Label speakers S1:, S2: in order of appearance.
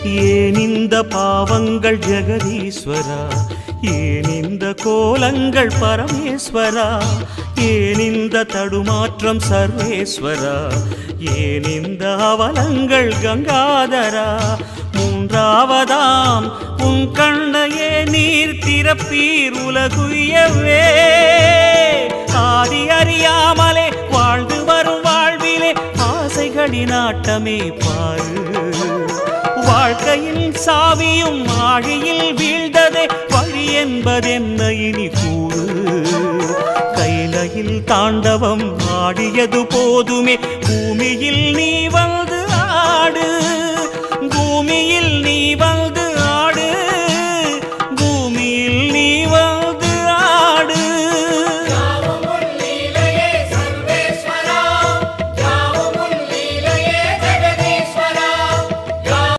S1: ஏன் இந்த பாவங்கள் ஜெகதீஸ்வரா, ஏன் இந்த கோலங்கள் பரமேஸ்வரா, ஏன் இந்த தடுமாற்றம் சர்வேஸ்வரா, ஏன் இந்த அவலங்கள் கங்காதரா. மூன்றாவதாம் உன் கண்ணையே நீர் திறப்பீர் உலகுயவே. ஆதி அறியாமலே வாழ்ந்து வரும் வாழ்விலே ஆசைகளின் ஆட்டமே பாரு. வாழ்க்கையின் சாவியும் ஆழியில் வீழ்ந்ததே, வழி என்பதென்ன இனி கூறு. கைலையில் தாண்டவம் ஆடியது போதுமே, பூமியில் நீ வந்து ஆடு. பூமியில்